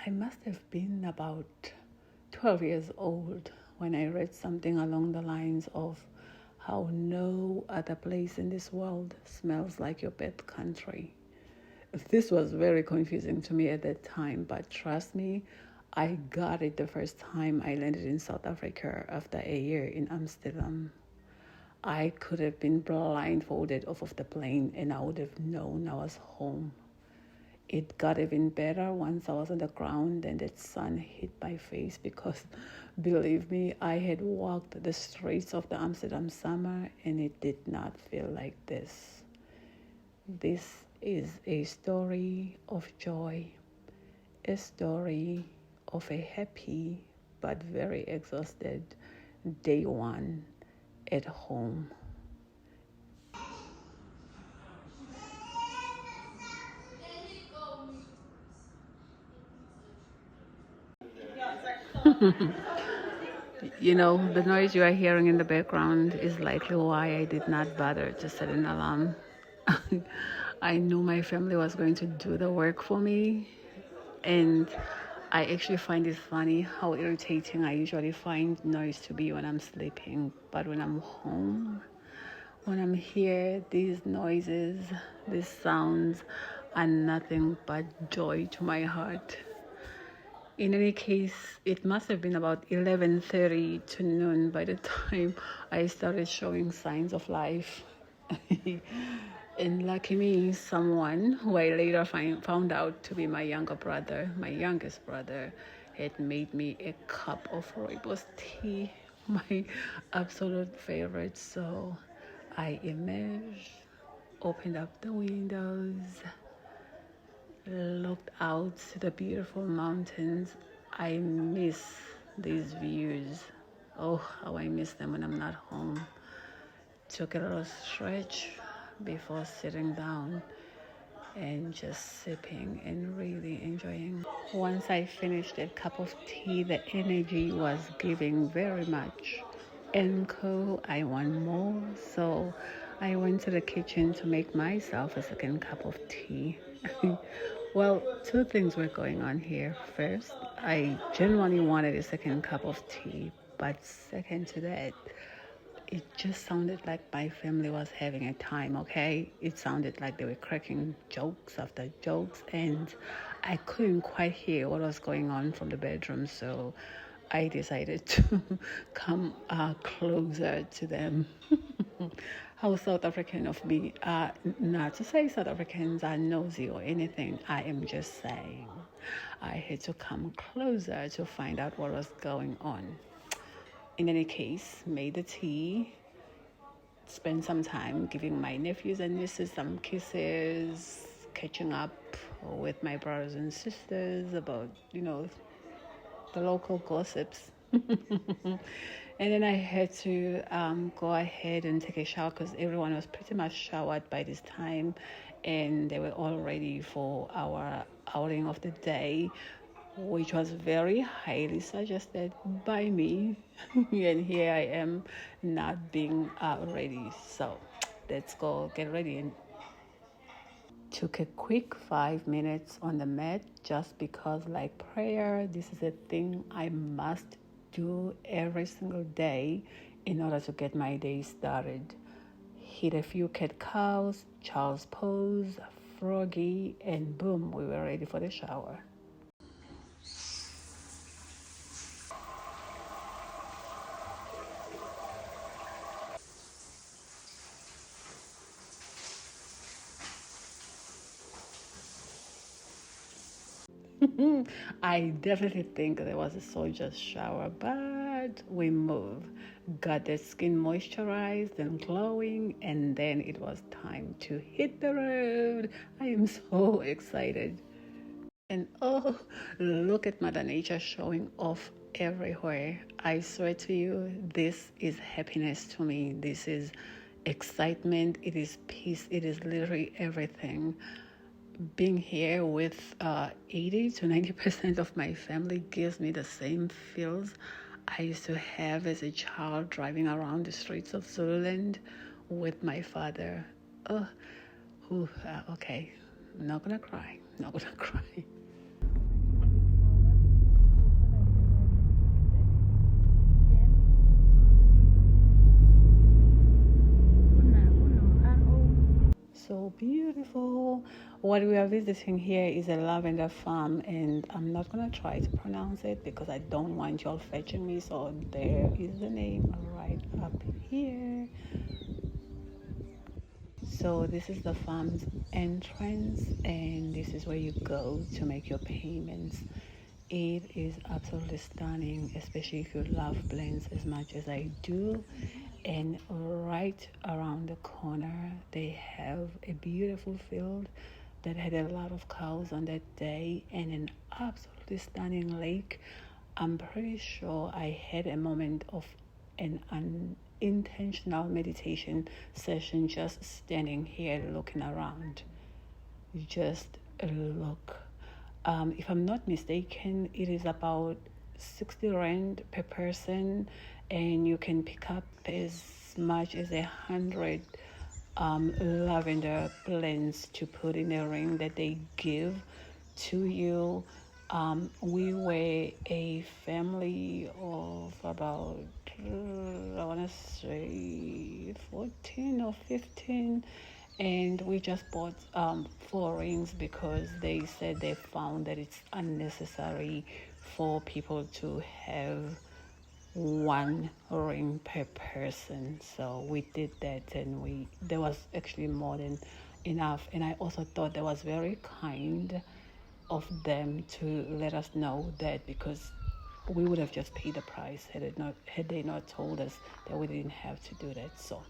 I must have been about 12 years old when I read something along the lines of how no other place in this world smells like your birth country. This was very confusing to me at that time, but trust me, I got it the first time I landed in South Africa after a year in Amsterdam. I could have been blindfolded off of the plane and I would have known I was home. It got even better once I was on the ground and the sun hit my face because, believe me, I had walked the streets of the Amsterdam summer and it did not feel like this. This is a story of joy, a story of a happy but very exhausted day one at home. The noise you are hearing in the background is likely why I did not bother to set an alarm. I knew my family was going to do the work for me, and I actually find it funny how irritating I usually find noise to be when I'm sleeping. But when I'm home, when I'm here, these noises, these sounds are nothing but joy to my heart. In any case, it must have been about 11:30 to noon by the time I started showing signs of life. And lucky me, someone who I later found out to be my my youngest brother, had made me a cup of rooibos tea, my absolute favorite. So I emerged, opened up the windows, looked out to the beautiful mountains. I miss these views. Oh, how I miss them when I'm not home. Took a little stretch before sitting down and just sipping and really enjoying. Once I finished that cup of tea, the energy was giving very much. And I want more. So I went to the kitchen to make myself a second cup of tea. Well, two things were going on here. First, I genuinely wanted a second cup of tea, but second to that, it just sounded like my family was having a time, okay? It sounded like they were cracking jokes after jokes, and I couldn't quite hear what was going on from the bedroom, so I decided to come closer to them. How South African of me. Not to say South Africans are nosy or anything. I am just saying I had to come closer to find out what was going on. In any case, made the tea, spent some time giving my nephews and nieces some kisses, catching up with my brothers and sisters about, the local gossips. And then I had to go ahead and take a shower because everyone was pretty much showered by this time and they were all ready for our outing of the day, which was very highly suggested by me. And here I am not being ready. So let's go get ready. And took a quick 5 minutes on the mat just because, like prayer, this is a thing I must do every single day in order to get my day started. Hit a few cat cows, child's pose, froggy, and boom, we were ready for the shower. I definitely think there was a soldier's shower, but we moved, got the skin moisturized and glowing, and then it was time to hit the road. I am so excited. And oh, look at Mother Nature showing off everywhere. I swear to you, this is happiness to me. This is excitement. It is peace. It is literally everything. Being here with 80 to 90% of my family gives me the same feels I used to have as a child driving around the streets of Zululand with my father. Oh, okay, not gonna cry, not gonna cry. beautiful. What we are visiting here is a lavender farm, and I'm not gonna try to pronounce it because I don't want y'all fetching me. So there is the name right up here. So this is the farm's entrance, and this is where you go to make your payments. It is absolutely stunning, especially if you love blends as much as I do. And right around the corner, they have a beautiful field that had a lot of cows on that day and an absolutely stunning lake. I'm pretty sure I had a moment of an unintentional meditation session just standing here looking around. Just look. If I'm not mistaken, it is about 60 rand per person, and you can pick up as much as 100 lavender blends to put in a ring that they give to you. We were a family of about, I want to say 14 or 15, and we just bought 4 rings because they said they found that it's unnecessary for people to have 1 ring per person. So we did that, and there was actually more than enough. And I also thought that was very kind of them to let us know that, because we would have just paid the price had they not told us that we didn't have to do that. So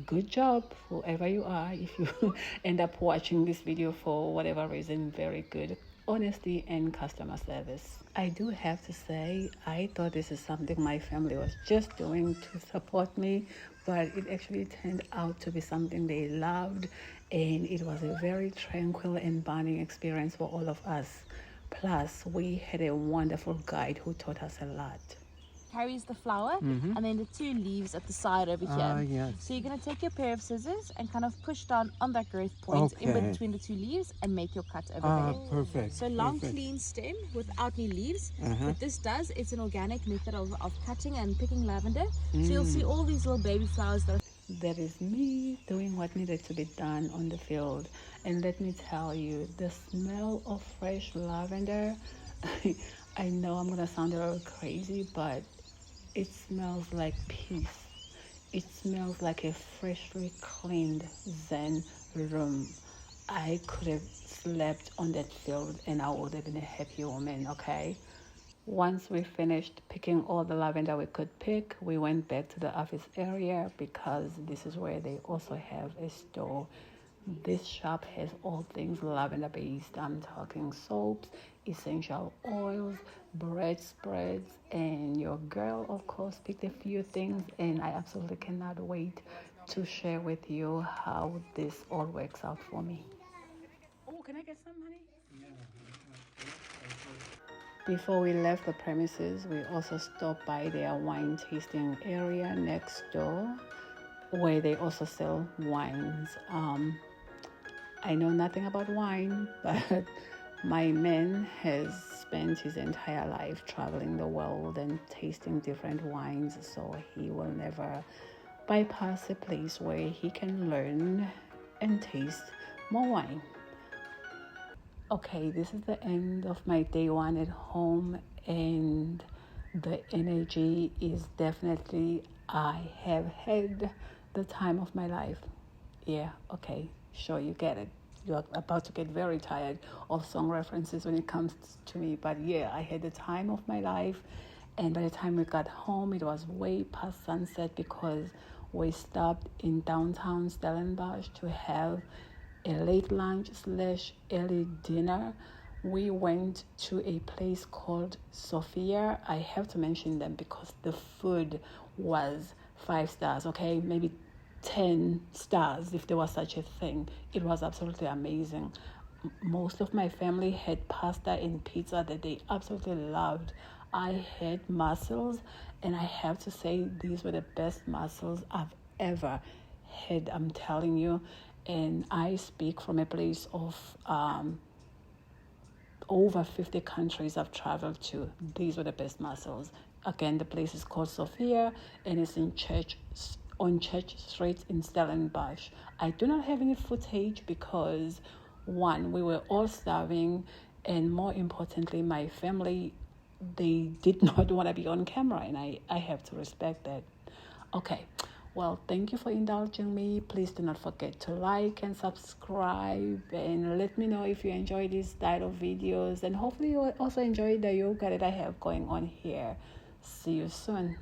good job, whoever you are. If you end up watching this video for whatever reason, very good honesty and customer service. I do have to say, I thought this is something my family was just doing to support me, but it actually turned out to be something they loved, and it was a very tranquil and bonding experience for all of us. Plus, we had a wonderful guide who taught us a lot. Carries the flower and then the 2 leaves at the side over here. Yes. So you're going to take your pair of scissors and kind of push down on that growth point in Okay. between the 2 leaves and make your cut over there. Perfect. So long, perfect. clean stem without any leaves. What this does, it's an organic method of cutting and picking lavender. So you'll see all these little baby flowers that That is me doing what needed to be done on the field. And let me tell you, the smell of fresh lavender, I know I'm gonna sound a little crazy, but it smells like peace. It smells like a freshly cleaned Zen room. I could have slept on that field and I would have been a happy woman, okay? Once we finished picking all the lavender we could pick, we went back to the office area because this is where they also have a store. This shop has all things lavender based. I'm talking soaps, essential oils, bread spreads, and your girl, of course, picked a few things, and I absolutely cannot wait to share with you how this all works out for me. Oh, can I get some, honey? Before we left the premises, we also stopped by their wine tasting area next door, where they also sell wines. I know nothing about wine, but my man has spent his entire life traveling the world and tasting different wines, so he will never bypass a place where he can learn and taste more wine. Okay, this is the end of my day 1 at home, and the energy is definitely, I have had the time of my life. Yeah, okay, sure, you get it. You're about to get very tired of song references when it comes to me, but yeah, I had the time of my life, and by the time we got home, it was way past sunset because we stopped in downtown Stellenbosch to have a late lunch / early dinner. We went to a place called Sophia. I have to mention them because the food was 5 stars, okay? Maybe 10 stars if there was such a thing. It was absolutely amazing. Most of my family had pasta and pizza that they absolutely loved. I had mussels, and I have to say these were the best mussels I've ever had, I'm telling you. And I speak from a place of over 50 countries I've traveled to. These were the best mussels. Again, the place is called Sophia, and it's in Church on Church Street in Stellenbosch. I do not have any footage because, one, we were all starving, and more importantly, my family, they did not want to be on camera, and I have to respect that. Okay, well, thank you for indulging me. Please do not forget to like and subscribe, and let me know if you enjoy this style of videos, and hopefully you will also enjoy the yoga that I have going on here. See you soon.